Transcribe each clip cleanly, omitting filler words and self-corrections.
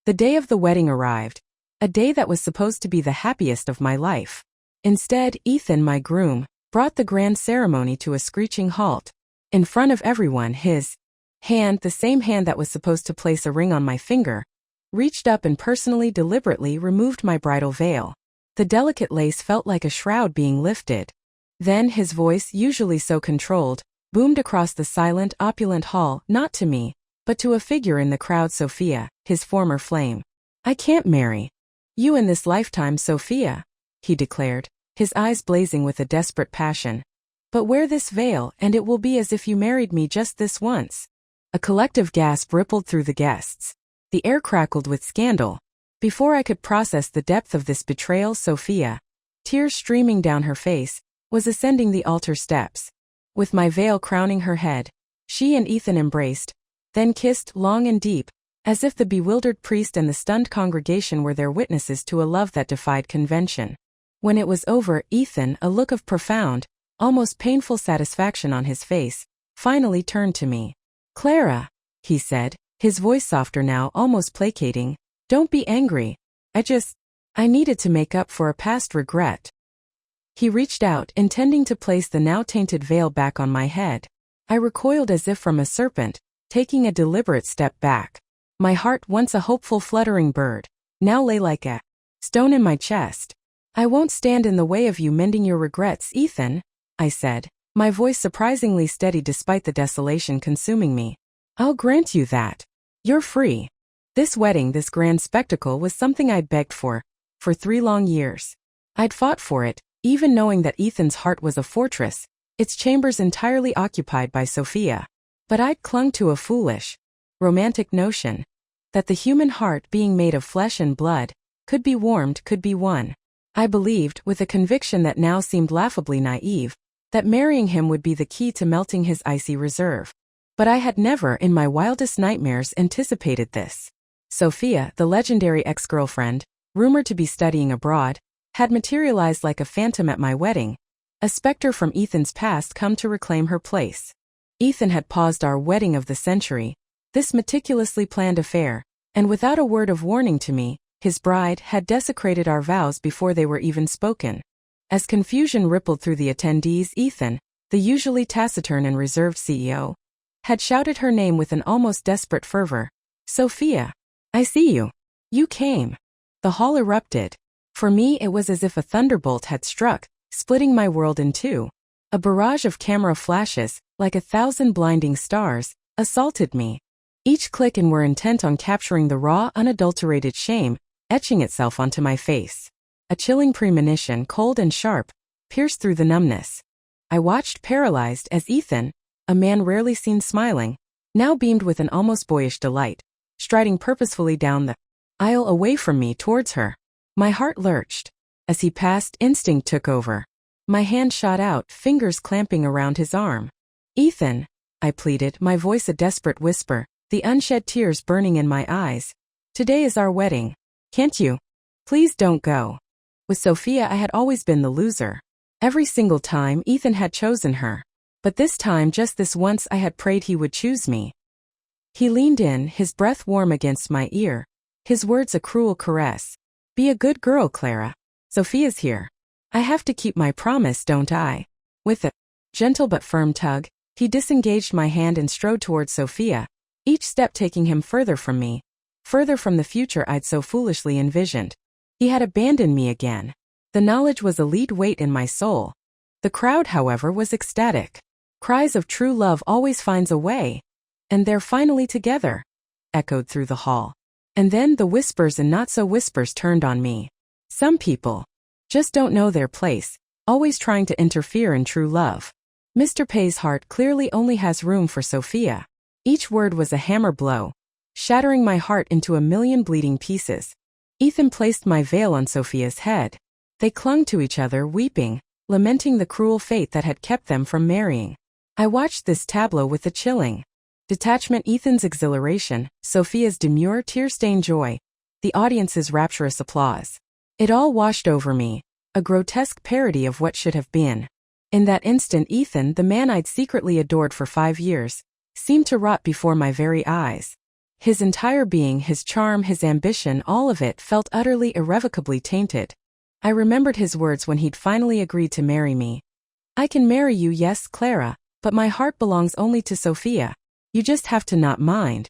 The day of the wedding arrived, a day that was supposed to be the happiest of my life. Instead, Ethan, my groom, brought the grand ceremony to a screeching halt. In front of everyone, his hand, the same hand that was supposed to place a ring on my finger, reached up and personally, deliberately removed my bridal veil. The delicate lace felt like a shroud being lifted. Then his voice, usually so controlled, boomed across the silent, opulent hall, not to me, but to a figure in the crowd, Sophia, his former flame. "I can't marry you in this lifetime, Sophia," he declared, his eyes blazing with a desperate passion. "But wear this veil and it will be as if you married me just this once." A collective gasp rippled through the guests. The air crackled with scandal. Before I could process the depth of this betrayal, Sophia, tears streaming down her face, was ascending the altar steps. With my veil crowning her head, she and Ethan embraced, then kissed long and deep, as if the bewildered priest and the stunned congregation were their witnesses to a love that defied convention. When it was over, Ethan, a look of profound, almost painful satisfaction on his face, finally turned to me. "Clara," he said, his voice softer now, almost placating, "don't be angry. I needed to make up for a past regret." He reached out, intending to place the now tainted veil back on my head. I recoiled as if from a serpent, taking a deliberate step back. My heart, once a hopeful fluttering bird, now lay like a stone in my chest. "I won't stand in the way of you mending your regrets, Ethan," I said, my voice surprisingly steady despite the desolation consuming me. "I'll grant you that. You're free." This wedding, this grand spectacle, was something I'd begged for 3 long years. I'd fought for it, even knowing that Ethan's heart was a fortress, its chambers entirely occupied by Sophia. But I'd clung to a foolish, romantic notion that the human heart, being made of flesh and blood, could be warmed, could be won. I believed, with a conviction that now seemed laughably naive, that marrying him would be the key to melting his icy reserve. But I had never, in my wildest nightmares, anticipated this. Sophia, the legendary ex-girlfriend, rumored to be studying abroad, had materialized like a phantom at my wedding, a specter from Ethan's past come to reclaim her place. Ethan had paused our wedding of the century, this meticulously planned affair, and without a word of warning to me, his bride had desecrated our vows before they were even spoken. As confusion rippled through the attendees, Ethan, the usually taciturn and reserved CEO, had shouted her name with an almost desperate fervor. "Sophia, I see you. You came." The hall erupted. For me, it was as if a thunderbolt had struck, splitting my world in two. A barrage of camera flashes, like 1,000 blinding stars, assaulted me. Each click and were intent on capturing the raw, unadulterated shame, etching itself onto my face. A chilling premonition, cold and sharp, pierced through the numbness. I watched paralyzed as Ethan, a man rarely seen smiling, now beamed with an almost boyish delight, striding purposefully down the aisle away from me towards her. My heart lurched. As he passed, instinct took over. My hand shot out, fingers clamping around his arm. "Ethan," I pleaded, my voice a desperate whisper, the unshed tears burning in my eyes. "Today is our wedding. Can't you? Please don't go." With Sophia, I had always been the loser. Every single time, Ethan had chosen her. But this time, just this once, I had prayed he would choose me. He leaned in, his breath warm against my ear, his words a cruel caress. "Be a good girl, Clara. Sophia's here. I have to keep my promise, don't I?" With a gentle but firm tug, he disengaged my hand and strode towards Sophia, each step taking him further from me, further from the future I'd so foolishly envisioned. He had abandoned me again. The knowledge was a lead weight in my soul. The crowd, however, was ecstatic. Cries of "true love always finds a way," and "they're finally together," echoed through the hall. And then the whispers and not-so-whispers turned on me. Some people just don't know their place, always trying to interfere in true love. Mr. Pay's heart clearly only has room for Sophia. Each word was a hammer blow, shattering my heart into a million bleeding pieces. Ethan placed my veil on Sophia's head. They clung to each other, weeping, lamenting the cruel fate that had kept them from marrying. I watched this tableau with a chilling detachment, Ethan's exhilaration, Sophia's demure, tear-stained joy, the audience's rapturous applause. It all washed over me, a grotesque parody of what should have been. In that instant, Ethan, the man I'd secretly adored for 5 years, seemed to rot before my very eyes. His entire being, his charm, his ambition, all of it felt utterly irrevocably tainted. I remembered his words when he'd finally agreed to marry me. "I can marry you, yes, Clara, but my heart belongs only to Sophia. You just have to not mind."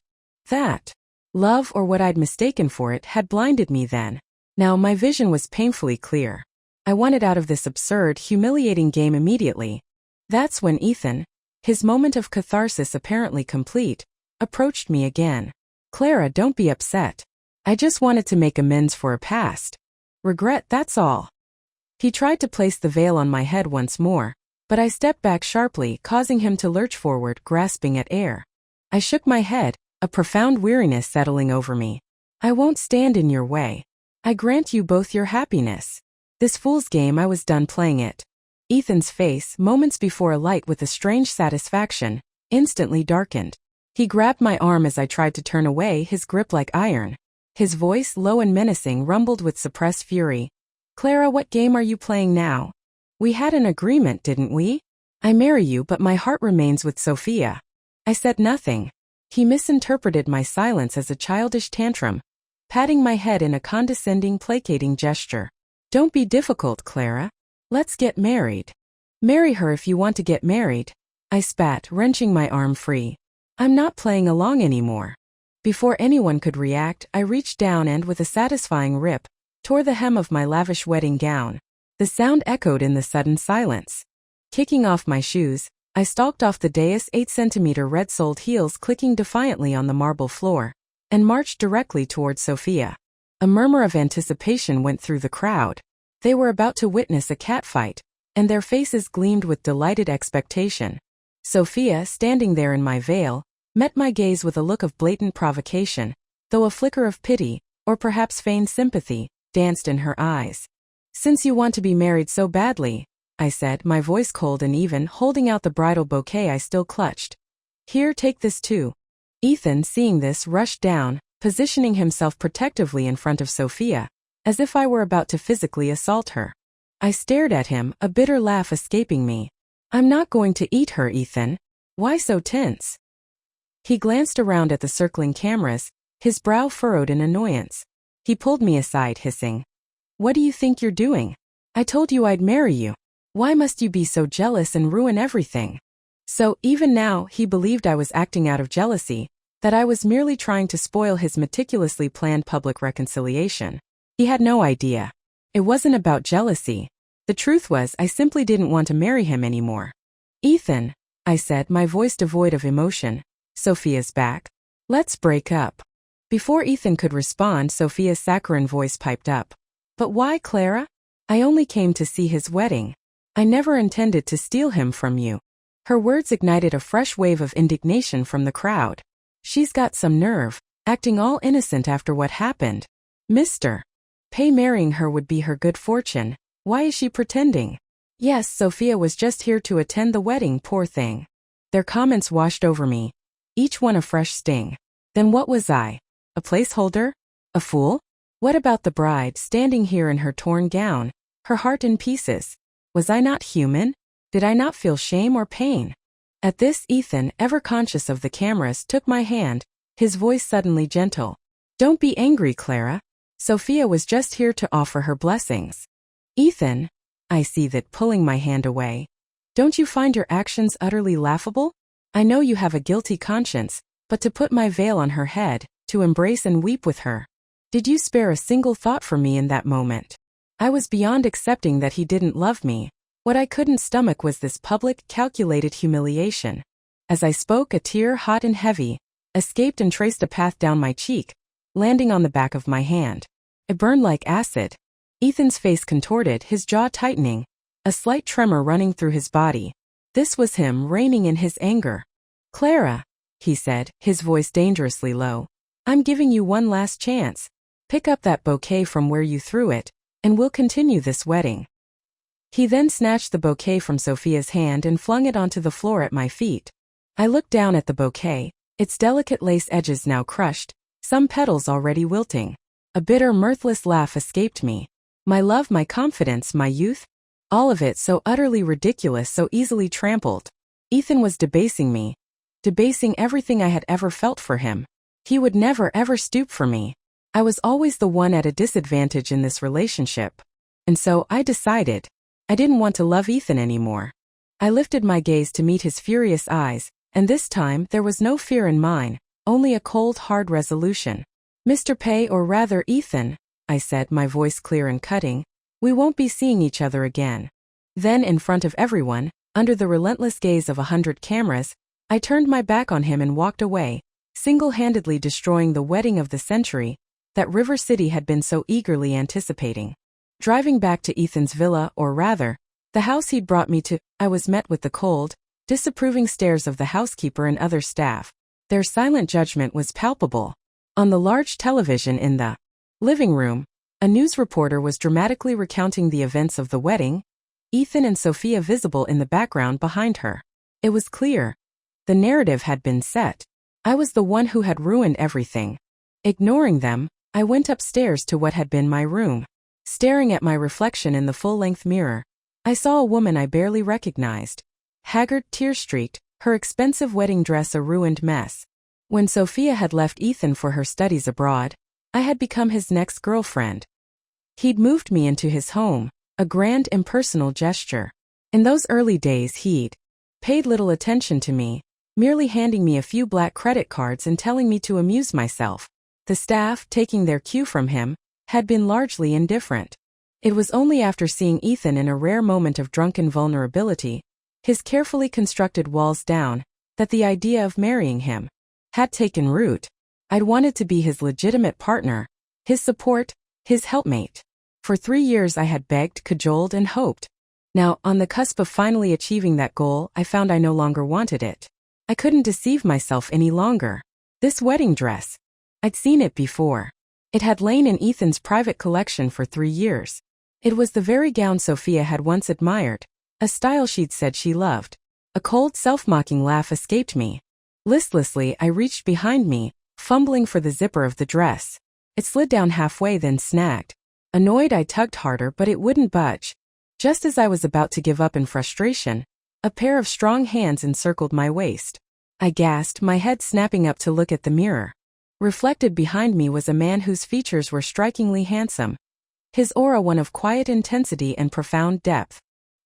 That. Love, or what I'd mistaken for it, had blinded me then. Now my vision was painfully clear. I wanted out of this absurd, humiliating game immediately. That's when Ethan, his moment of catharsis apparently complete, approached me again. "Clara, don't be upset. I just wanted to make amends for a past regret, that's all." He tried to place the veil on my head once more, but I stepped back sharply, causing him to lurch forward, grasping at air. I shook my head, a profound weariness settling over me. "I won't stand in your way. I grant you both your happiness." This fool's game, I was done playing it. Ethan's face, moments before alight with a strange satisfaction, instantly darkened. He grabbed my arm as I tried to turn away, his grip like iron. His voice, low and menacing, rumbled with suppressed fury. "Clara, what game are you playing now? We had an agreement, didn't we? I marry you, but my heart remains with Sophia." I said nothing. He misinterpreted my silence as a childish tantrum, patting my head in a condescending, placating gesture. "Don't be difficult, Clara. Let's get married." "Marry her if you want to get married," I spat, wrenching my arm free. "I'm not playing along anymore." Before anyone could react, I reached down and, with a satisfying rip, tore the hem of my lavish wedding gown. The sound echoed in the sudden silence. Kicking off my shoes, I stalked off the dais, 8-centimeter red-soled heels clicking defiantly on the marble floor, and marched directly towards Sophia. A murmur of anticipation went through the crowd. They were about to witness a catfight, and their faces gleamed with delighted expectation. Sophia, standing there in my veil, met my gaze with a look of blatant provocation, though a flicker of pity, or perhaps feigned sympathy, danced in her eyes. "Since you want to be married so badly," I said, my voice cold and even, holding out the bridal bouquet I still clutched. "Here, take this too." Ethan, seeing this, rushed down, positioning himself protectively in front of Sophia, as if I were about to physically assault her. I stared at him, a bitter laugh escaping me. "I'm not going to eat her, Ethan. Why so tense?" He glanced around at the circling cameras, his brow furrowed in annoyance. He pulled me aside, hissing, "What do you think you're doing? I told you I'd marry you. Why must you be so jealous and ruin everything?" So, even now, he believed I was acting out of jealousy, that I was merely trying to spoil his meticulously planned public reconciliation. He had no idea. It wasn't about jealousy. The truth was, I simply didn't want to marry him anymore. "Ethan," I said, my voice devoid of emotion, "Sophia's back. Let's break up." Before Ethan could respond, Sophia's saccharine voice piped up. "But why, Clara? I only came to see his wedding. I never intended to steal him from you." Her words ignited a fresh wave of indignation from the crowd. "She's got some nerve, acting all innocent after what happened. Mr. Pay, marrying her would be her good fortune. Why is she pretending? Yes, Sophia was just here to attend the wedding, poor thing." Their comments washed over me, each one a fresh sting. Then what was I? A placeholder? A fool? What about the bride, standing here in her torn gown, her heart in pieces? Was I not human? Did I not feel shame or pain? At this, Ethan, ever conscious of the cameras, took my hand, his voice suddenly gentle. "Don't be angry, Clara. Sophia was just here to offer her blessings." "Ethan," I seethed, pulling my hand away. "Don't you find your actions utterly laughable? I know you have a guilty conscience, but to put my veil on her head, to embrace and weep with her. Did you spare a single thought for me in that moment?" I was beyond accepting that he didn't love me. What I couldn't stomach was this public, calculated humiliation. As I spoke, a tear, hot and heavy, escaped and traced a path down my cheek, landing on the back of my hand. It burned like acid. Ethan's face contorted, his jaw tightening, a slight tremor running through his body. This was him reigning in his anger. "Clara," he said, his voice dangerously low, "I'm giving you one last chance. Pick up that bouquet from where you threw it, and we'll continue this wedding." He then snatched the bouquet from Sophia's hand and flung it onto the floor at my feet. I looked down at the bouquet, its delicate lace edges now crushed, some petals already wilting. A bitter, mirthless laugh escaped me. My love, my confidence, my youth, all of it so utterly ridiculous, so easily trampled. Ethan was debasing me, debasing everything I had ever felt for him. He would never ever stoop for me. I was always the one at a disadvantage in this relationship. And so I decided I didn't want to love Ethan anymore. I lifted my gaze to meet his furious eyes, and this time there was no fear in mine, only a cold, hard resolution. Mr. Pei, or rather Ethan, I said, my voice clear and cutting, we won't be seeing each other again. Then, in front of everyone, under the relentless gaze of 100 cameras, I turned my back on him and walked away, single-handedly destroying the wedding of the century that River City had been so eagerly anticipating. Driving back to Ethan's villa, or rather, the house he'd brought me to, I was met with the cold, disapproving stares of the housekeeper and other staff. Their silent judgment was palpable. On the large television in the living room, a news reporter was dramatically recounting the events of the wedding, Ethan and Sophia visible in the background behind her. It was clear. The narrative had been set. I was the one who had ruined everything. Ignoring them, I went upstairs to what had been my room. Staring at my reflection in the full-length mirror, I saw a woman I barely recognized. Haggard, tear-streaked, her expensive wedding dress a ruined mess. When Sophia had left Ethan for her studies abroad, I had become his next girlfriend. He'd moved me into his home, a grand impersonal gesture. In those early days he'd paid little attention to me, merely handing me a few black credit cards and telling me to amuse myself. The staff, taking their cue from him, had been largely indifferent. It was only after seeing Ethan in a rare moment of drunken vulnerability, his carefully constructed walls down, that the idea of marrying him had taken root. I'd wanted to be his legitimate partner, his support, his helpmate. For 3 years I had begged, cajoled, and hoped. Now, on the cusp of finally achieving that goal, I found I no longer wanted it. I couldn't deceive myself any longer. This wedding dress. I'd seen it before. It had lain in Ethan's private collection for 3 years. It was the very gown Sophia had once admired, a style she'd said she loved. A cold, self-mocking laugh escaped me. Listlessly, I reached behind me, fumbling for the zipper of the dress. It slid down halfway, then snagged. Annoyed, I tugged harder, but it wouldn't budge. Just as I was about to give up in frustration, a pair of strong hands encircled my waist. I gasped, my head snapping up to look at the mirror. Reflected behind me was a man whose features were strikingly handsome. His aura one of quiet intensity and profound depth.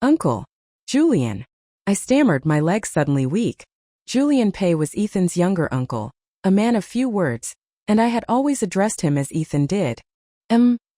Uncle. Julian. I stammered, my legs suddenly weak. Julian Pei was Ethan's younger uncle, a man of few words, and I had always addressed him as Ethan did.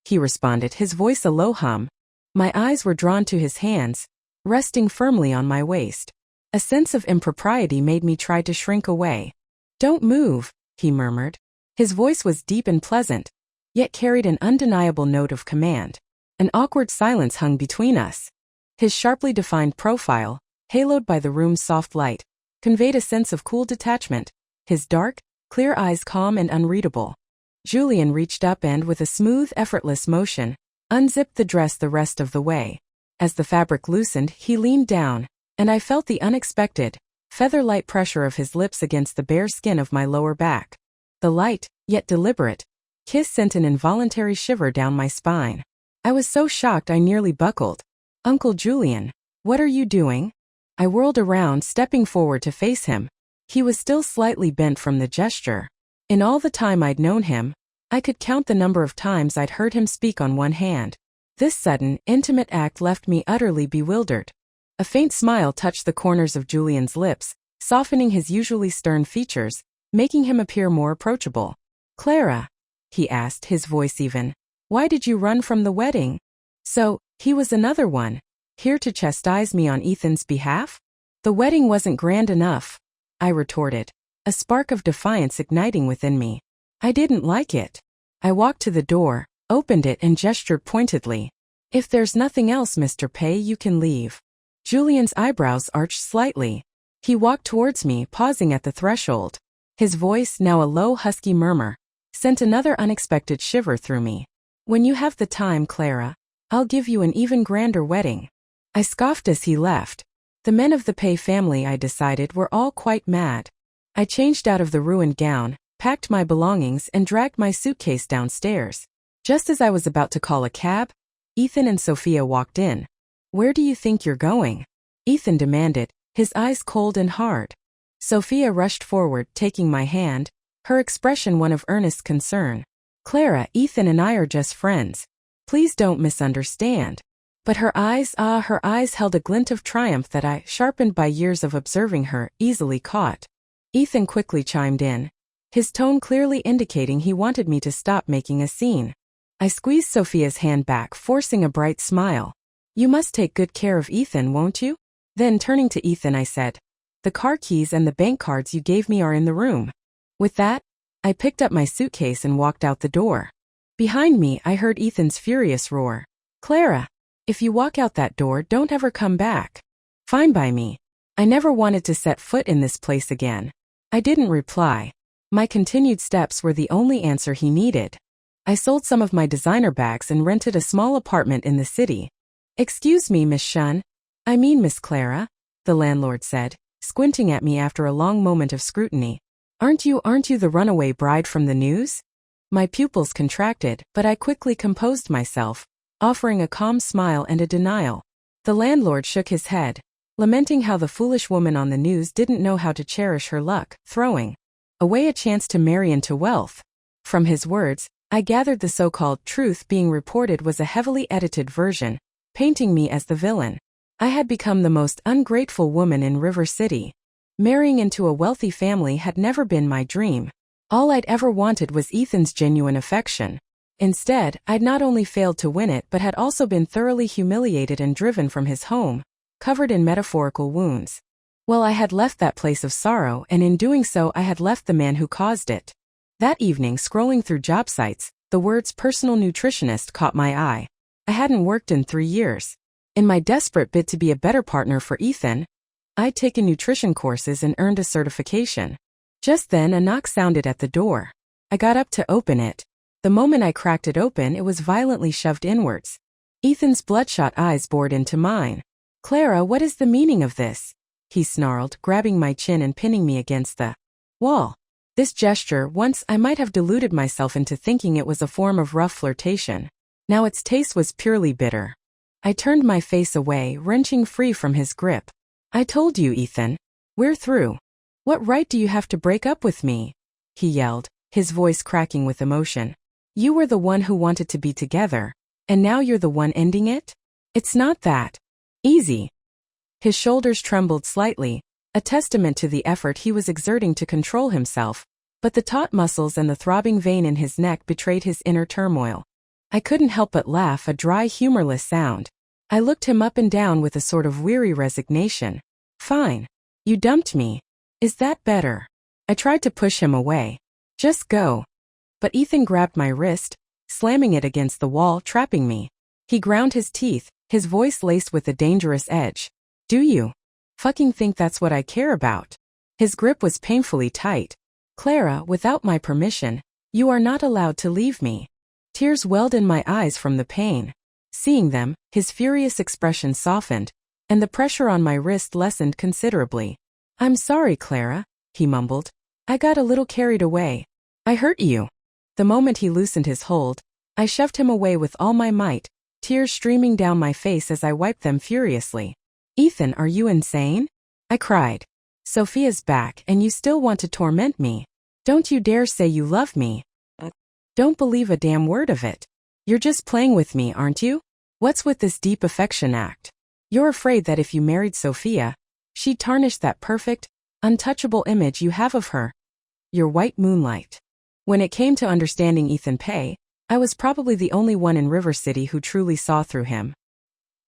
He responded, his voice a low hum. My eyes were drawn to his hands, resting firmly on my waist. A sense of impropriety made me try to shrink away. Don't move, he murmured. His voice was deep and pleasant, yet carried an undeniable note of command. An awkward silence hung between us. His sharply defined profile, haloed by the room's soft light, conveyed a sense of cool detachment, his dark, clear eyes calm and unreadable. Julian reached up and, with a smooth, effortless motion, unzipped the dress the rest of the way. As the fabric loosened, he leaned down, and I felt the unexpected, feather-light pressure of his lips against the bare skin of my lower back. The light, yet deliberate, kiss sent an involuntary shiver down my spine. I was so shocked I nearly buckled. Uncle Julian, what are you doing? I whirled around, stepping forward to face him. He was still slightly bent from the gesture. In all the time I'd known him, I could count the number of times I'd heard him speak on one hand. This sudden, intimate act left me utterly bewildered. A faint smile touched the corners of Julian's lips, softening his usually stern features, making him appear more approachable. Clara, he asked, his voice even, why did you run from the wedding? So, he was another one, here to chastise me on Ethan's behalf? The wedding wasn't grand enough, I retorted, a spark of defiance igniting within me. I didn't like it. I walked to the door, opened it and gestured pointedly. If there's nothing else, Mr. Pei, you can leave. Julian's eyebrows arched slightly. He walked towards me, pausing at the threshold. His voice, now a low husky murmur, sent another unexpected shiver through me. When you have the time, Clara, I'll give you an even grander wedding. I scoffed as he left. The men of the Pei family, I decided, were all quite mad. I changed out of the ruined gown, packed my belongings and dragged my suitcase downstairs. Just as I was about to call a cab, Ethan and Sophia walked in. Where do you think you're going? Ethan demanded, his eyes cold and hard. Sophia rushed forward, taking my hand, her expression one of earnest concern. Clara, Ethan and I are just friends. Please don't misunderstand. But her eyes held a glint of triumph that I, sharpened by years of observing her, easily caught. Ethan quickly chimed in, his tone clearly indicating he wanted me to stop making a scene. I squeezed Sophia's hand back, forcing a bright smile. You must take good care of Ethan, won't you? Then turning to Ethan I said, the car keys and the bank cards you gave me are in the room. With that, I picked up my suitcase and walked out the door. Behind me I heard Ethan's furious roar. Clara, if you walk out that door, don't ever come back. Fine by me. I never wanted to set foot in this place again. I didn't reply. My continued steps were the only answer he needed. I sold some of my designer bags and rented a small apartment in the city. Excuse me, Miss Shun. I mean Miss Clara, the landlord said, squinting at me after a long moment of scrutiny. Aren't you the runaway bride from the news? My pupils contracted, but I quickly composed myself, offering a calm smile and a denial. The landlord shook his head, lamenting how the foolish woman on the news didn't know how to cherish her luck, throwing away a chance to marry into wealth. From his words, I gathered the so-called truth being reported was a heavily edited version, painting me as the villain. I had become the most ungrateful woman in River City. Marrying into a wealthy family had never been my dream. All I'd ever wanted was Ethan's genuine affection. Instead, I'd not only failed to win it but had also been thoroughly humiliated and driven from his home, covered in metaphorical wounds. Well, I had left that place of sorrow, and in doing so I had left the man who caused it. That evening, scrolling through job sites, the words personal nutritionist caught my eye. I hadn't worked in 3 years. In my desperate bid to be a better partner for Ethan, I'd taken nutrition courses and earned a certification. Just then a knock sounded at the door. I got up to open it. The moment I cracked it open, it was violently shoved inwards. Ethan's bloodshot eyes bored into mine. Clara, what is the meaning of this? He snarled, grabbing my chin and pinning me against the wall. This gesture, once I might have deluded myself into thinking it was a form of rough flirtation. Now its taste was purely bitter. I turned my face away, wrenching free from his grip. I told you, Ethan. We're through. What right do you have to break up with me? He yelled, his voice cracking with emotion. You were the one who wanted to be together, and now you're the one ending it? It's not that easy. His shoulders trembled slightly, a testament to the effort he was exerting to control himself, but the taut muscles and the throbbing vein in his neck betrayed his inner turmoil. I couldn't help but laugh, a dry, humorless sound. I looked him up and down with a sort of weary resignation. Fine. You dumped me. Is that better? I tried to push him away. Just go. But Ethan grabbed my wrist, slamming it against the wall, trapping me. He ground his teeth, his voice laced with a dangerous edge. Do you fucking think that's what I care about? His grip was painfully tight. Clara, without my permission, you are not allowed to leave me. Tears welled in my eyes from the pain. Seeing them, his furious expression softened, and the pressure on my wrist lessened considerably. I'm sorry, Clara, he mumbled. I got a little carried away. I hurt you. The moment he loosened his hold, I shoved him away with all my might, tears streaming down my face as I wiped them furiously. Ethan, are you insane? I cried. Sophia's back, and you still want to torment me. Don't you dare say you love me. Don't believe a damn word of it. You're just playing with me, aren't you? What's with this deep affection act? You're afraid that if you married Sophia, she'd tarnish that perfect, untouchable image you have of her. Your white moonlight. When it came to understanding Ethan Pei, I was probably the only one in River City who truly saw through him.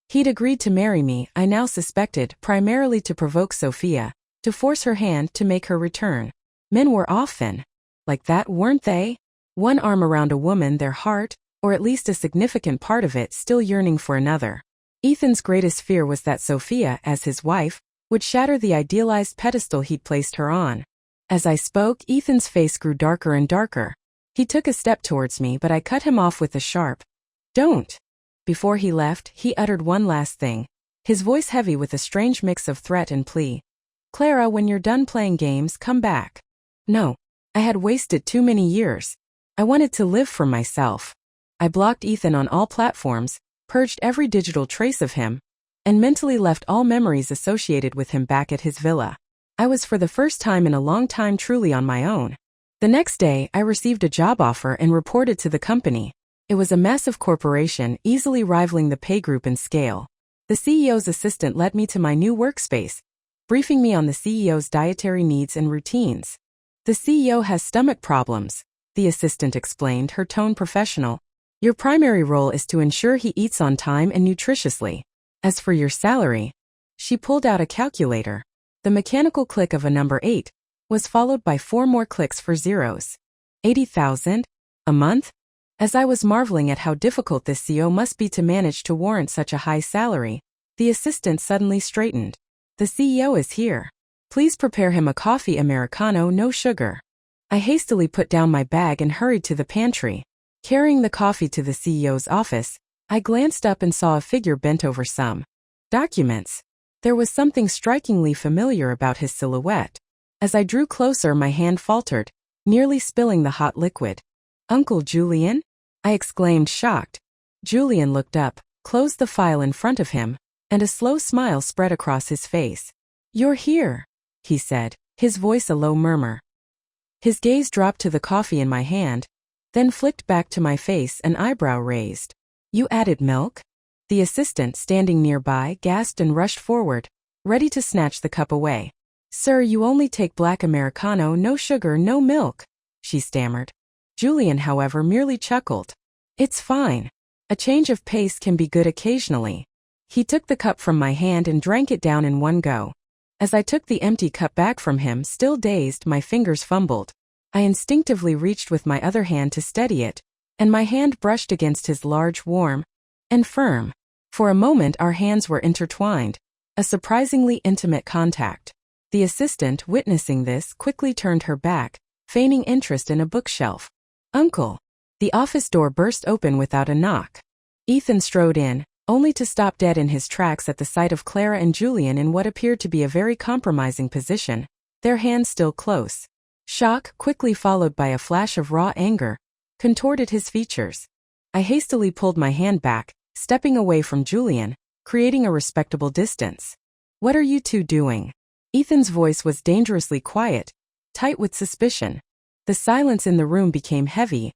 He'd agreed to marry me, I now suspected, primarily to provoke Sophia, to force her hand to make her return. Men were often like that, weren't they? One arm around a woman, their heart, or at least a significant part of it, still yearning for another. Ethan's greatest fear was that Sophia, as his wife, would shatter the idealized pedestal he'd placed her on. As I spoke, Ethan's face grew darker and darker. He took a step towards me, but I cut him off with a sharp, "Don't." Before he left, he uttered one last thing, his voice heavy with a strange mix of threat and plea. Clara, when you're done playing games, come back. No. I had wasted too many years. I wanted to live for myself. I blocked Ethan on all platforms, purged every digital trace of him, and mentally left all memories associated with him back at his villa. I was for the first time in a long time truly on my own. The next day, I received a job offer and reported to the company. It was a massive corporation, easily rivaling the pay group in scale. The CEO's assistant led me to my new workspace, briefing me on the CEO's dietary needs and routines. The CEO has stomach problems, the assistant explained, her tone professional. Your primary role is to ensure he eats on time and nutritiously. As for your salary, she pulled out a calculator. The mechanical click of a number 8 was followed by 4 more clicks for zeros. 80,000? A month? As I was marveling at how difficult this CEO must be to manage to warrant such a high salary, the assistant suddenly straightened. The CEO is here. Please prepare him a coffee Americano, no sugar. I hastily put down my bag and hurried to the pantry. Carrying the coffee to the CEO's office, I glanced up and saw a figure bent over some documents. There was something strikingly familiar about his silhouette. As I drew closer, my hand faltered, nearly spilling the hot liquid. Uncle Julian? I exclaimed, shocked. Julian looked up, closed the file in front of him, and a slow smile spread across his face. You're here, he said, his voice a low murmur. His gaze dropped to the coffee in my hand, then flicked back to my face, an eyebrow raised. You added milk? The assistant, standing nearby, gasped and rushed forward, ready to snatch the cup away. Sir, you only take black Americano, no sugar, no milk, she stammered. Julian, however, merely chuckled. It's fine. A change of pace can be good occasionally. He took the cup from my hand and drank it down in one go. As I took the empty cup back from him, still dazed, my fingers fumbled. I instinctively reached with my other hand to steady it, and my hand brushed against his large, warm, and firm. For a moment our hands were intertwined, a surprisingly intimate contact. The assistant, witnessing this, quickly turned her back, feigning interest in a bookshelf. Uncle. The office door burst open without a knock. Ethan strode in, only to stop dead in his tracks at the sight of Clara and Julian in what appeared to be a very compromising position, their hands still close. Shock, quickly followed by a flash of raw anger, contorted his features. I hastily pulled my hand back, stepping away from Julian, creating a respectable distance. What are you two doing? Ethan's voice was dangerously quiet, tight with suspicion. The silence in the room became heavy,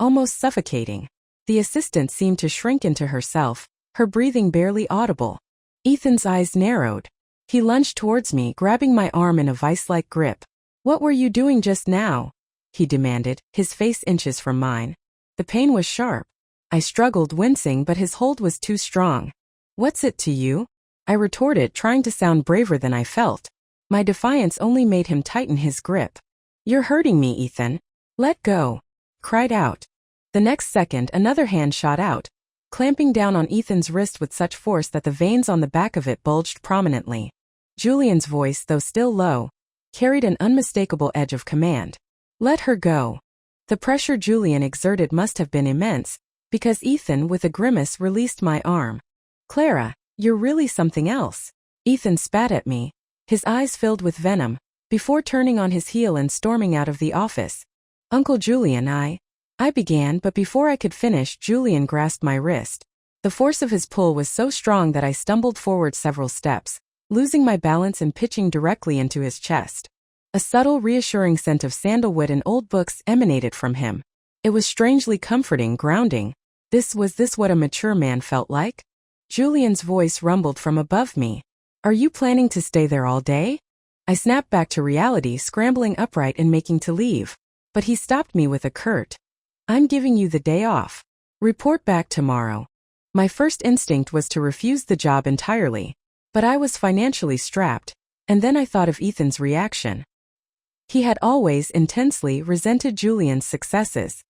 almost suffocating. The assistant seemed to shrink into herself, her breathing barely audible. Ethan's eyes narrowed. He lunged towards me, grabbing my arm in a vice-like grip. What were you doing just now? He demanded, his face inches from mine. The pain was sharp. I struggled, wincing, but his hold was too strong. What's it to you? I retorted, trying to sound braver than I felt. My defiance only made him tighten his grip. You're hurting me, Ethan. Let go. Cried out. The next second, another hand shot out, clamping down on Ethan's wrist with such force that the veins on the back of it bulged prominently. Julian's voice, though still low, carried an unmistakable edge of command. Let her go. The pressure Julian exerted must have been immense, because Ethan, with a grimace, released my arm. Clara, you're really something else. Ethan spat at me, his eyes filled with venom, before turning on his heel and storming out of the office. Uncle Julian, I began, but before I could finish, Julian grasped my wrist. The force of his pull was so strong that I stumbled forward several steps, losing my balance and pitching directly into his chest. A subtle, reassuring scent of sandalwood and old books emanated from him. It was strangely comforting, grounding. Was this what a mature man felt like? Julian's voice rumbled from above me. Are you planning to stay there all day? I snapped back to reality, scrambling upright and making to leave. But he stopped me with a curt, I'm giving you the day off. Report back tomorrow. My first instinct was to refuse the job entirely, but I was financially strapped, and then I thought of Ethan's reaction. He had always intensely resented Julian's successes.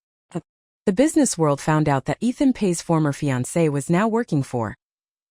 The business world found out that Ethan Pay's former fiancé was now working for,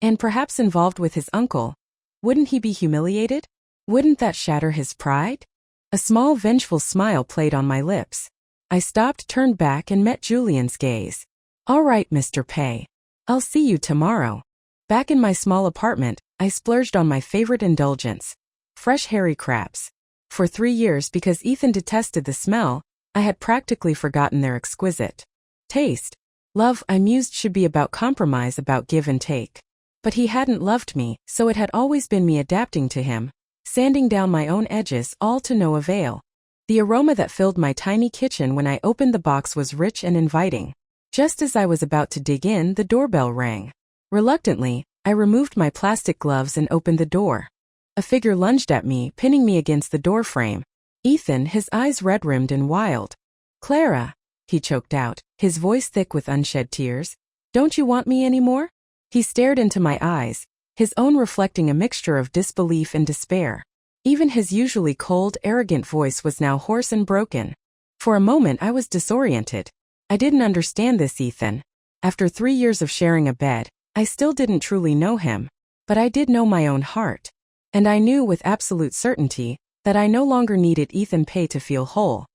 and perhaps involved with his uncle. Wouldn't he be humiliated? Wouldn't that shatter his pride? A small vengeful smile played on my lips. I stopped, turned back, and met Julian's gaze. All right, Mr. Pay. I'll see you tomorrow. Back in my small apartment, I splurged on my favorite indulgence, fresh hairy crabs. For 3 years, because Ethan detested the smell, I had practically forgotten their exquisite taste. Love, I mused, should be about compromise, about give and take. But he hadn't loved me, so it had always been me adapting to him, sanding down my own edges, all to no avail. The aroma that filled my tiny kitchen when I opened the box was rich and inviting. Just as I was about to dig in, the doorbell rang. Reluctantly, I removed my plastic gloves and opened the door. A figure lunged at me, pinning me against the doorframe. Ethan, his eyes red-rimmed and wild. "Clara," he choked out, his voice thick with unshed tears. "Don't you want me anymore?" He stared into my eyes, his own reflecting a mixture of disbelief and despair. Even his usually cold, arrogant voice was now hoarse and broken. For a moment I was disoriented. I didn't understand this Ethan. After 3 years of sharing a bed, I still didn't truly know him. But I did know my own heart. And I knew with absolute certainty that I no longer needed Ethan Pay to feel whole.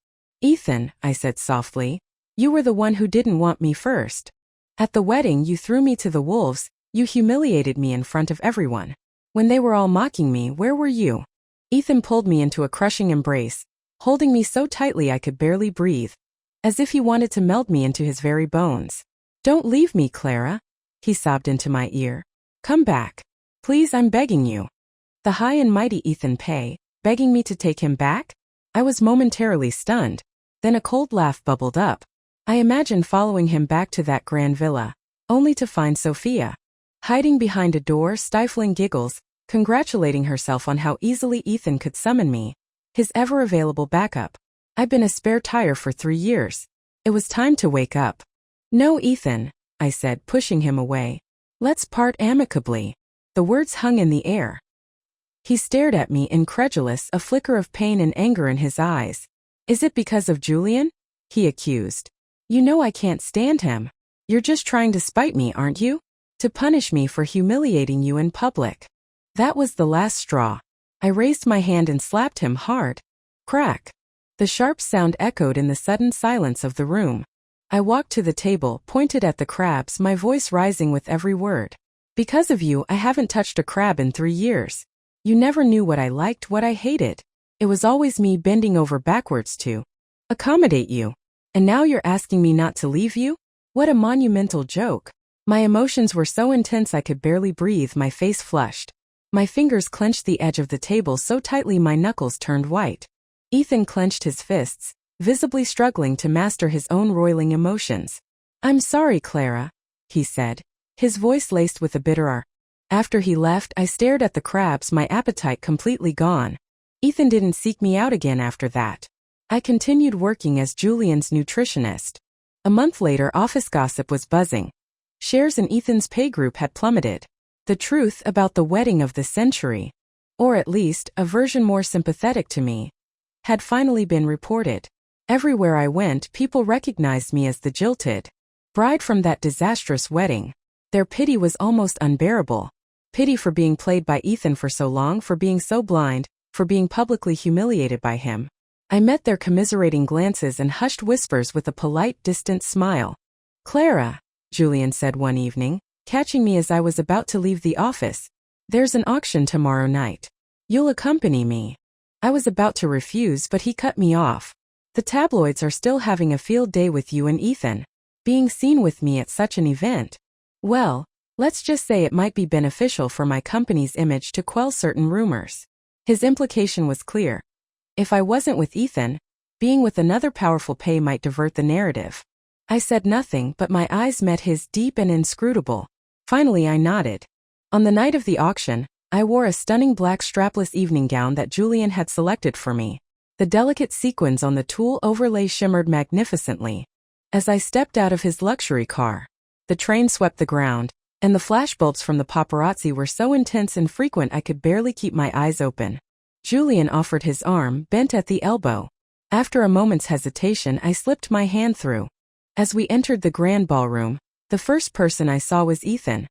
"Ethan," I said softly, "you were the one who didn't want me first. At the wedding you threw me to the wolves, you humiliated me in front of everyone. When they were all mocking me, where were you?" Ethan pulled me into a crushing embrace, holding me so tightly I could barely breathe, as if he wanted to meld me into his very bones. "Don't leave me, Clara," he sobbed into my ear. "Come back. Please, I'm begging you." The high and mighty Ethan Pay, begging me to take him back? I was momentarily stunned. Then a cold laugh bubbled up. I imagined following him back to that grand villa, only to find Sophia hiding behind a door, stifling giggles, congratulating herself on how easily Ethan could summon me, his ever-available backup. I'd been a spare tire for 3 years. It was time to wake up. "No, Ethan," I said, pushing him away. "Let's part amicably." The words hung in the air. He stared at me incredulous, a flicker of pain and anger in his eyes. "Is it because of Julian?" he accused. "You know I can't stand him. You're just trying to spite me, aren't you? To punish me for humiliating you in public." That was the last straw. I raised my hand and slapped him hard. Crack. The sharp sound echoed in the sudden silence of the room. I walked to the table, pointed at the crabs, my voice rising with every word. "Because of you, I haven't touched a crab in 3 years. You never knew what I liked, what I hated. It was always me bending over backwards to accommodate you. And now you're asking me not to leave you? What a monumental joke." My emotions were so intense I could barely breathe, my face flushed. My fingers clenched the edge of the table so tightly my knuckles turned white. Ethan clenched his fists, visibly struggling to master his own roiling emotions. "I'm sorry, Clara," he said, his voice laced with a bitter R. After he left, I stared at the crabs, my appetite completely gone. Ethan didn't seek me out again after that. I continued working as Julian's nutritionist. A month later, office gossip was buzzing. Shares in Ethan's pay group had plummeted. The truth about the wedding of the century, or at least a version more sympathetic to me, had finally been reported. Everywhere I went, people recognized me as the jilted bride from that disastrous wedding. Their pity was almost unbearable. Pity for being played by Ethan for so long, for being so blind, for being publicly humiliated by him. I met their commiserating glances and hushed whispers with a polite, distant smile. "Clara," Julian said one evening, catching me as I was about to leave the office, "there's an auction tomorrow night. You'll accompany me." I was about to refuse, but he cut me off. "The tabloids are still having a field day with you and Ethan. Being seen with me at such an event. Well, let's just say it might be beneficial for my company's image to quell certain rumors." His implication was clear. If I wasn't with Ethan, being with another powerful pay might divert the narrative. I said nothing, but my eyes met his, deep and inscrutable. Finally I nodded. On the night of the auction, I wore a stunning black strapless evening gown that Julian had selected for me. The delicate sequins on the tulle overlay shimmered magnificently. As I stepped out of his luxury car, the train swept the ground, and the flashbulbs from the paparazzi were so intense and frequent I could barely keep my eyes open. Julian offered his arm, bent at the elbow. After a moment's hesitation, I slipped my hand through. As we entered the grand ballroom, the first person I saw was Ethan.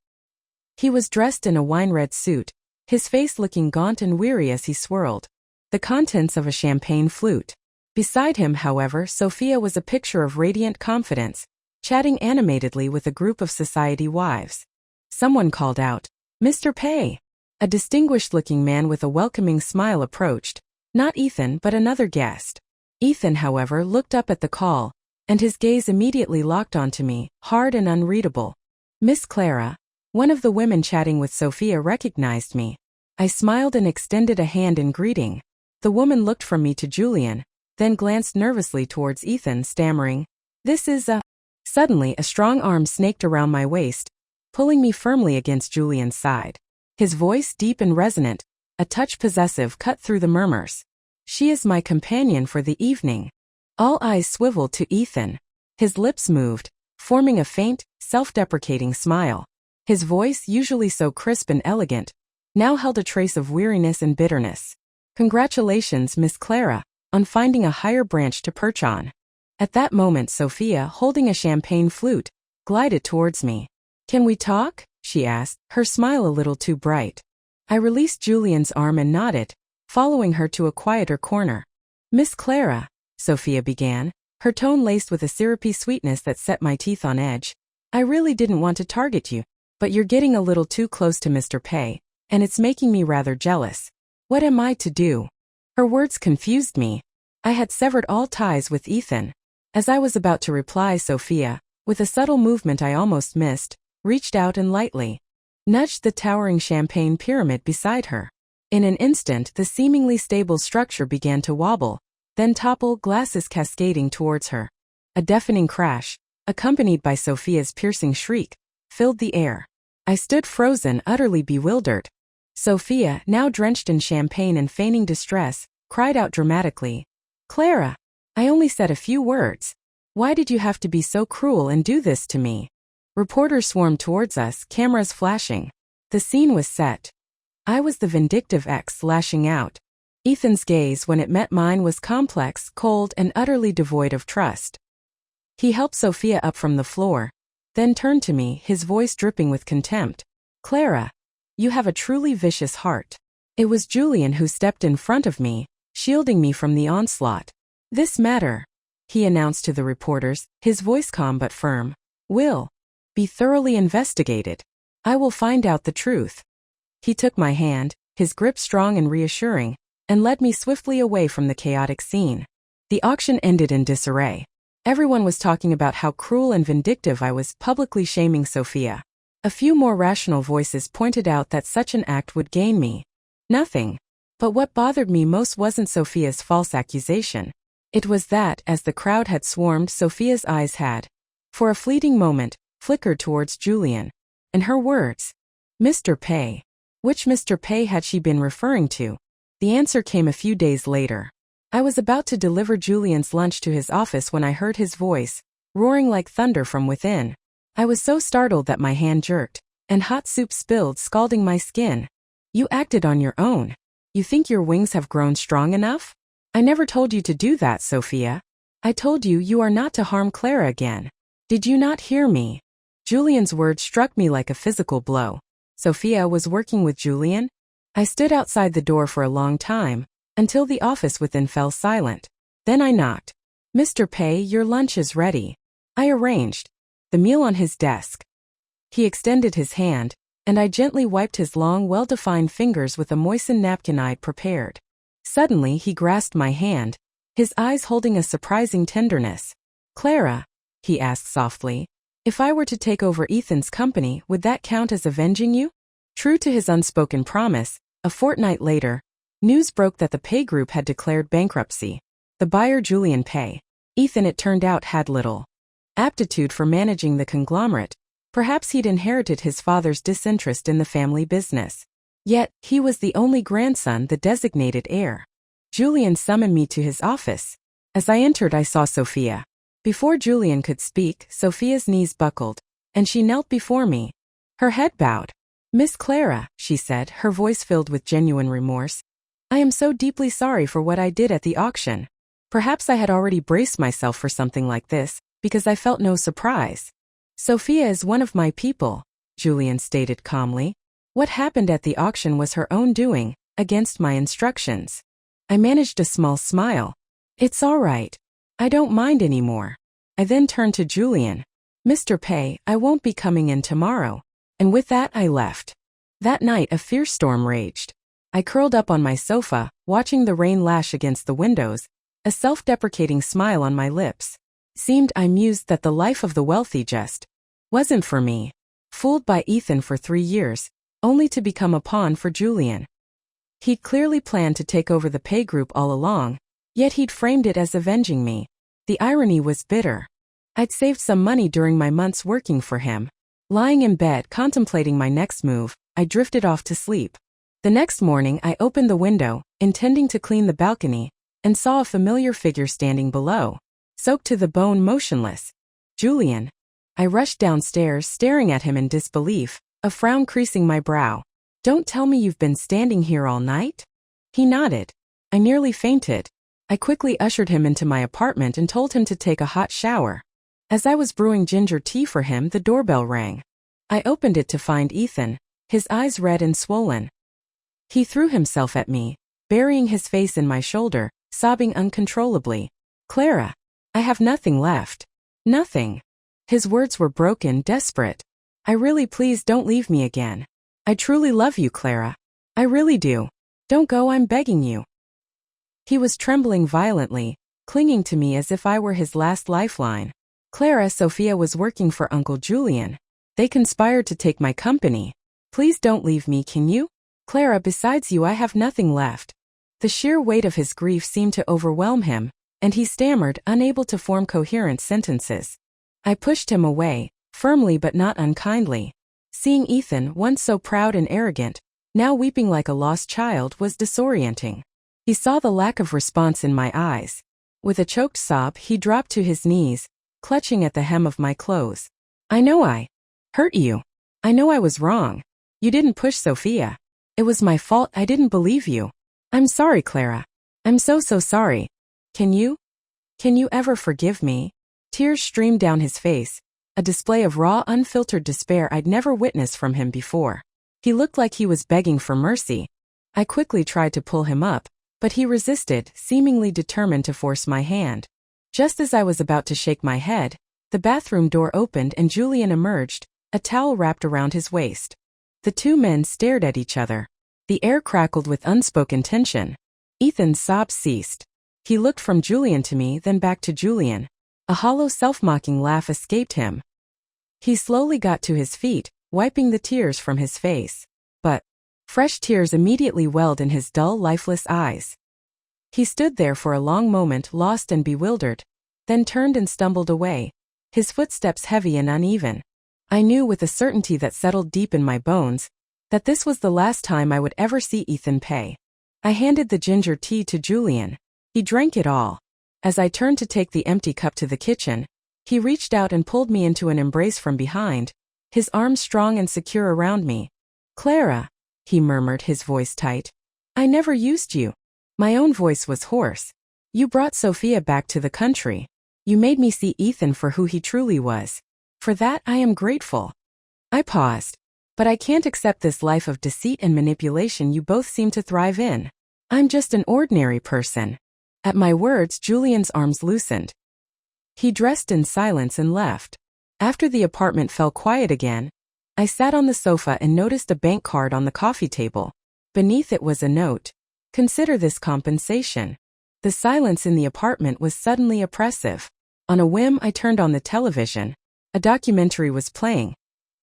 He was dressed in a wine-red suit, his face looking gaunt and weary as he swirled the contents of a champagne flute. Beside him, however, Sophia was a picture of radiant confidence, chatting animatedly with a group of society wives. Someone called out, "Mr. Pay." A distinguished-looking man with a welcoming smile approached, not Ethan but another guest. Ethan, however, looked up at the call, and his gaze immediately locked onto me, hard and unreadable. "Miss Clara." One of the women chatting with Sophia recognized me. I smiled and extended a hand in greeting. The woman looked from me to Julian, then glanced nervously towards Ethan, stammering, "This is a—" Suddenly, a strong arm snaked around my waist, pulling me firmly against Julian's side. His voice, deep and resonant, a touch possessive, cut through the murmurs. "She is my companion for the evening." All eyes swiveled to Ethan. His lips moved, forming a faint, self-deprecating smile. His voice, usually so crisp and elegant, now held a trace of weariness and bitterness. "Congratulations, Miss Clara, on finding a higher branch to perch on." At that moment, Sophia, holding a champagne flute, glided towards me. "Can we talk?" she asked, her smile a little too bright. I released Julian's arm and nodded, following her to a quieter corner. "Miss Clara," Sophia began, her tone laced with a syrupy sweetness that set my teeth on edge. "I really didn't want to target you, but you're getting a little too close to Mr. Pei, and it's making me rather jealous. What am I to do?" Her words confused me. I had severed all ties with Ethan. As I was about to reply, Sophia, with a subtle movement I almost missed, reached out and lightly nudged the towering champagne pyramid beside her. In an instant, the seemingly stable structure began to wobble, then topple, glasses cascading towards her. A deafening crash, accompanied by Sophia's piercing shriek, filled the air. I stood frozen, utterly bewildered. Sophia, now drenched in champagne and feigning distress, cried out dramatically, "Clara, I only said a few words. Why did you have to be so cruel and do this to me?" Reporters swarmed towards us, cameras flashing. The scene was set. I was the vindictive ex lashing out. Ethan's gaze, when it met mine, was complex, cold, and utterly devoid of trust. He helped Sophia up from the floor, then turned to me, his voice dripping with contempt. "Clara, you have a truly vicious heart." It was Julian who stepped in front of me, shielding me from the onslaught. "This matter," he announced to the reporters, his voice calm but firm, "will be thoroughly investigated. I will find out the truth." He took my hand, his grip strong and reassuring, and led me swiftly away from the chaotic scene. The auction ended in disarray. Everyone was talking about how cruel and vindictive I was, publicly shaming Sophia. A few more rational voices pointed out that such an act would gain me nothing. But what bothered me most wasn't Sophia's false accusation. It was that, as the crowd had swarmed, Sophia's eyes had, for a fleeting moment, flickered towards Julian. And her words, "Mr. Pei." Which Mr. Pei had she been referring to? The answer came a few days later. I was about to deliver Julian's lunch to his office when I heard his voice, roaring like thunder from within. I was so startled that my hand jerked, and hot soup spilled, scalding my skin. "You acted on your own. You think your wings have grown strong enough? I never told you to do that, Sophia. I told you you are not to harm Clara again. Did you not hear me?" Julian's words struck me like a physical blow. Sophia was working with Julian? I stood outside the door for a long time, until the office within fell silent. Then I knocked. "Mr. Pei, your lunch is ready." I arranged the meal on his desk. He extended his hand, and I gently wiped his long, well-defined fingers with a moistened napkin I'd prepared. Suddenly, he grasped my hand, his eyes holding a surprising tenderness. "Clara," he asked softly, "if I were to take over Ethan's company, would that count as avenging you?" True to his unspoken promise, a fortnight later, news broke that the Pei Group had declared bankruptcy. The buyer, Julian Pei, Ethan, it turned out, had little aptitude for managing the conglomerate. Perhaps he'd inherited his father's disinterest in the family business. Yet, he was the only grandson, the designated heir. Julian summoned me to his office. As I entered, I saw Sophia. Before Julian could speak, Sophia's knees buckled, and she knelt before me. Her head bowed. "Miss Clara," she said, her voice filled with genuine remorse, "I am so deeply sorry for what I did at the auction. Perhaps I had already braced myself for something like this, because I felt no surprise." "Sophia is one of my people," Julian stated calmly. "What happened at the auction was her own doing, against my instructions." I managed a small smile. "It's all right. I don't mind anymore." I then turned to Julian. "Mr. Pei, I won't be coming in tomorrow." And with that, I left. That night, a fierce storm raged. I curled up on my sofa, watching the rain lash against the windows, a self-deprecating smile on my lips. Seemed, I mused, that the life of the wealthy just wasn't for me. Fooled by Ethan for 3 years, only to become a pawn for Julian. He'd clearly planned to take over the Pei Group all along, Yet he'd framed it as avenging me. The irony was bitter. I'd saved some money during my months working for him. Lying in bed contemplating my next move, I drifted off to sleep. The next morning I opened the window, intending to clean the balcony, and saw a familiar figure standing below, soaked to the bone, motionless. Julian. I rushed downstairs, staring at him in disbelief, a frown creasing my brow. Don't tell me you've been standing here all night? He nodded. I nearly fainted. I quickly ushered him into my apartment and told him to take a hot shower. As I was brewing ginger tea for him, the doorbell rang. I opened it to find Ethan, his eyes red and swollen. He threw himself at me, burying his face in my shoulder, sobbing uncontrollably. Clara, I have nothing left. Nothing. His words were broken, desperate. Please don't leave me again. I truly love you, Clara. I really do. Don't go, I'm begging you. He was trembling violently, clinging to me as if I were his last lifeline. Clara, Sophia was working for Uncle Julian. They conspired to take my company. Please don't leave me, can you? Clara, besides you I have nothing left. The sheer weight of his grief seemed to overwhelm him, and he stammered, unable to form coherent sentences. I pushed him away, firmly but not unkindly. Seeing Ethan, once so proud and arrogant, now weeping like a lost child, was disorienting. He saw the lack of response in my eyes. With a choked sob, he dropped to his knees, clutching at the hem of my clothes. I know I hurt you. I know I was wrong. You didn't push Sophia. It was my fault, I didn't believe you. I'm sorry, Clara. I'm so sorry. Can you ever forgive me? Tears streamed down his face, a display of raw, unfiltered despair I'd never witnessed from him before. He looked like he was begging for mercy. I quickly tried to pull him up, but he resisted, seemingly determined to force my hand. Just as I was about to shake my head, the bathroom door opened and Julian emerged, a towel wrapped around his waist. The two men stared at each other. The air crackled with unspoken tension. Ethan's sobs ceased. He looked from Julian to me, then back to Julian. A hollow, self-mocking laugh escaped him. He slowly got to his feet, wiping the tears from his face. But fresh tears immediately welled in his dull, lifeless eyes. He stood there for a long moment, lost and bewildered, then turned and stumbled away, his footsteps heavy and uneven. I knew with a certainty that settled deep in my bones that this was the last time I would ever see Ethan pay. I handed the ginger tea to Julian. He drank it all. As I turned to take the empty cup to the kitchen, he reached out and pulled me into an embrace from behind, his arms strong and secure around me. Clara, he murmured, his voice tight. I never used you. My own voice was hoarse. You brought Sophia back to the country. You made me see Ethan for who he truly was. For that I am grateful. I paused. But I can't accept this life of deceit and manipulation you both seem to thrive in. I'm just an ordinary person. At my words, Julian's arms loosened. He dressed in silence and left. After the apartment fell quiet again, I sat on the sofa and noticed a bank card on the coffee table. Beneath it was a note. Consider this compensation. The silence in the apartment was suddenly oppressive. On a whim, I turned on the television. A documentary was playing,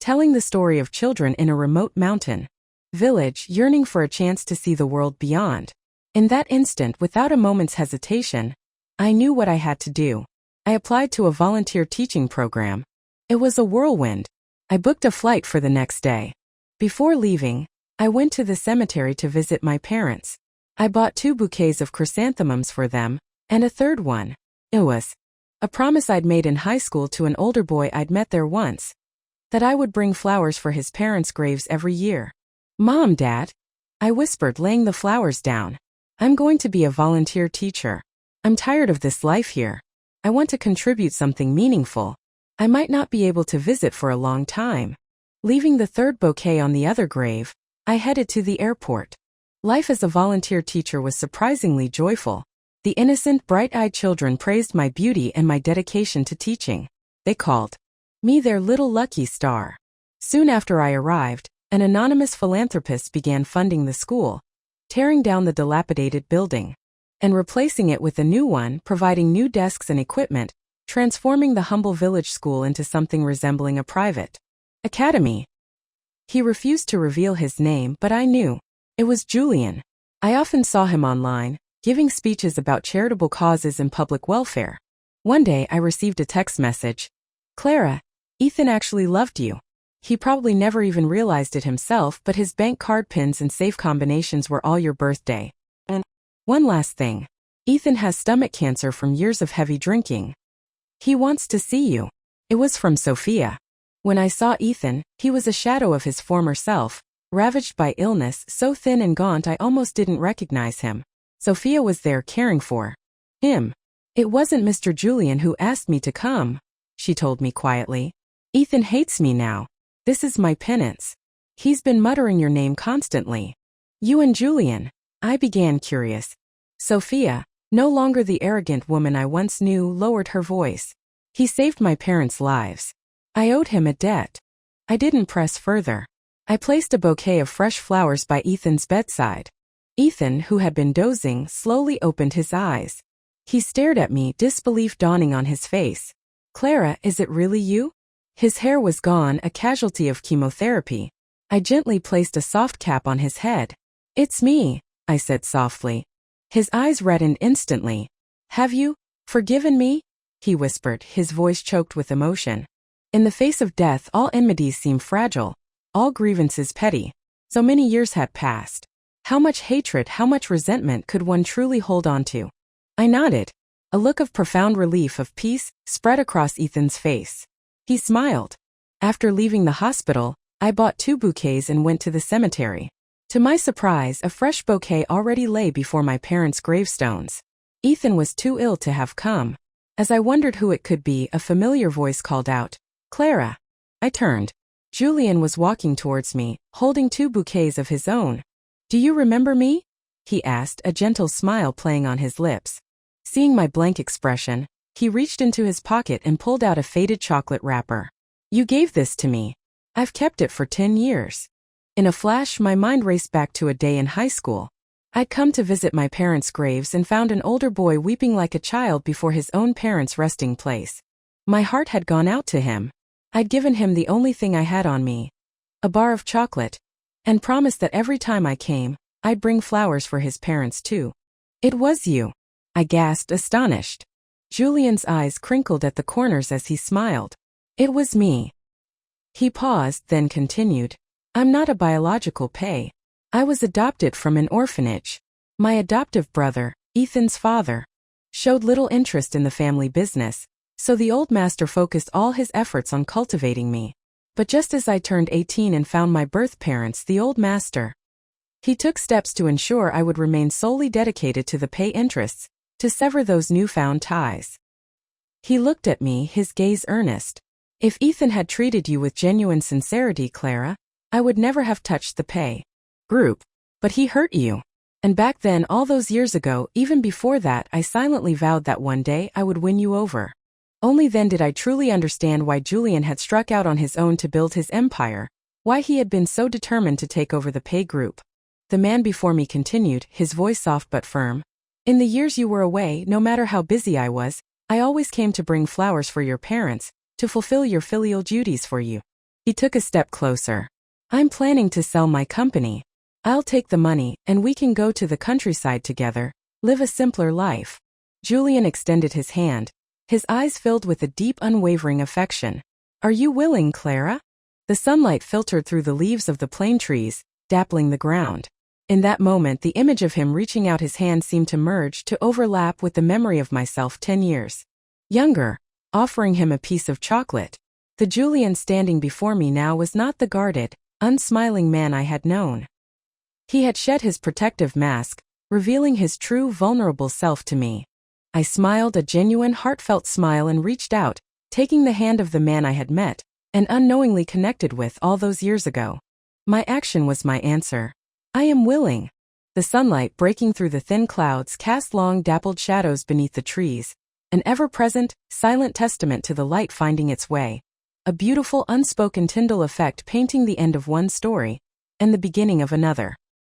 telling the story of children in a remote mountain village yearning for a chance to see the world beyond. In that instant, without a moment's hesitation, I knew what I had to do. I applied to a volunteer teaching program. It was a whirlwind. I booked a flight for the next day. Before leaving, I went to the cemetery to visit my parents. I bought 2 bouquets of chrysanthemums for them, and a third one. It was a promise I'd made in high school to an older boy I'd met there once, that I would bring flowers for his parents' graves every year. Mom, Dad, I whispered, laying the flowers down. I'm going to be a volunteer teacher. I'm tired of this life here. I want to contribute something meaningful. I might not be able to visit for a long time. Leaving the third bouquet on the other grave, I headed to the airport. Life as a volunteer teacher was surprisingly joyful. The innocent, bright-eyed children praised my beauty and my dedication to teaching. They called me their little lucky star. Soon after I arrived, an anonymous philanthropist began funding the school, tearing down the dilapidated building and replacing it with a new one, providing new desks and equipment, transforming the humble village school into something resembling a private academy. He refused to reveal his name, but I knew. It was Julian. I often saw him online, giving speeches about charitable causes and public welfare. One day I received a text message. Clara, Ethan actually loved you. He probably never even realized it himself, but his bank card pins and safe combinations were all your birthday. And one last thing. Ethan has stomach cancer from years of heavy drinking. He wants to see you. It was from Sophia. When I saw Ethan, he was a shadow of his former self, ravaged by illness, so thin and gaunt I almost didn't recognize him. Sophia was there caring for him. It wasn't Mr. Julian who asked me to come, she told me quietly. Ethan hates me now. This is my penance. He's been muttering your name constantly. You and Julian. I began curious. Sophia, no longer the arrogant woman I once knew, lowered her voice. He saved my parents' lives. I owed him a debt. I didn't press further. I placed a bouquet of fresh flowers by Ethan's bedside. Ethan, who had been dozing, slowly opened his eyes. He stared at me, disbelief dawning on his face. Clara, is it really you? His hair was gone, a casualty of chemotherapy. I gently placed a soft cap on his head. It's me, I said softly. His eyes reddened instantly. Have you forgiven me? He whispered, his voice choked with emotion. In the face of death, all enmities seem fragile, all grievances petty. So many years had passed. How much hatred, how much resentment could one truly hold on to? I nodded. A look of profound relief, of peace, spread across Ethan's face. He smiled. After leaving the hospital, I bought 2 bouquets and went to the cemetery. To my surprise, a fresh bouquet already lay before my parents' gravestones. Ethan was too ill to have come. As I wondered who it could be, a familiar voice called out, Clara. I turned. Julian was walking towards me, holding 2 bouquets of his own. Do you remember me? He asked, a gentle smile playing on his lips. Seeing my blank expression, he reached into his pocket and pulled out a faded chocolate wrapper. You gave this to me. I've kept it for 10 years. In a flash, my mind raced back to a day in high school. I'd come to visit my parents' graves and found an older boy weeping like a child before his own parents' resting place. My heart had gone out to him. I'd given him the only thing I had on me, a bar of chocolate, and promised that every time I came, I'd bring flowers for his parents too. It was you, I gasped, astonished. Julian's eyes crinkled at the corners as he smiled. It was me. He paused, then continued. I'm not a biological pay. I was adopted from an orphanage. My adoptive brother, Ethan's father, showed little interest in the family business, so the old master focused all his efforts on cultivating me. But just as I turned 18 and found my birth parents, the old master, he took steps to ensure I would remain solely dedicated to the pay interests, to sever those newfound ties. He looked at me, his gaze earnest. If Ethan had treated you with genuine sincerity, Clara, I would never have touched the pay group. But he hurt you. And back then, all those years ago, even before that, I silently vowed that one day I would win you over. Only then did I truly understand why Julian had struck out on his own to build his empire, why he had been so determined to take over the pay group. The man before me continued, his voice soft but firm. In the years you were away, no matter how busy I was, I always came to bring flowers for your parents, to fulfill your filial duties for you. He took a step closer. I'm planning to sell my company. I'll take the money, and we can go to the countryside together, live a simpler life. Julian extended his hand, his eyes filled with a deep, unwavering affection. Are you willing, Clara? The sunlight filtered through the leaves of the plane trees, dappling the ground. In that moment, the image of him reaching out his hand seemed to merge, to overlap with the memory of myself 10 years younger, offering him a piece of chocolate. The Julian standing before me now was not the guarded, unsmiling man I had known. He had shed his protective mask, revealing his true, vulnerable self to me. I smiled, a genuine, heartfelt smile, and reached out, taking the hand of the man I had met and unknowingly connected with all those years ago. My action was my answer. I am willing. The sunlight breaking through the thin clouds cast long, dappled shadows beneath the trees, an ever-present, silent testament to the light finding its way. A beautiful, unspoken Tyndall effect painting the end of one story and the beginning of another.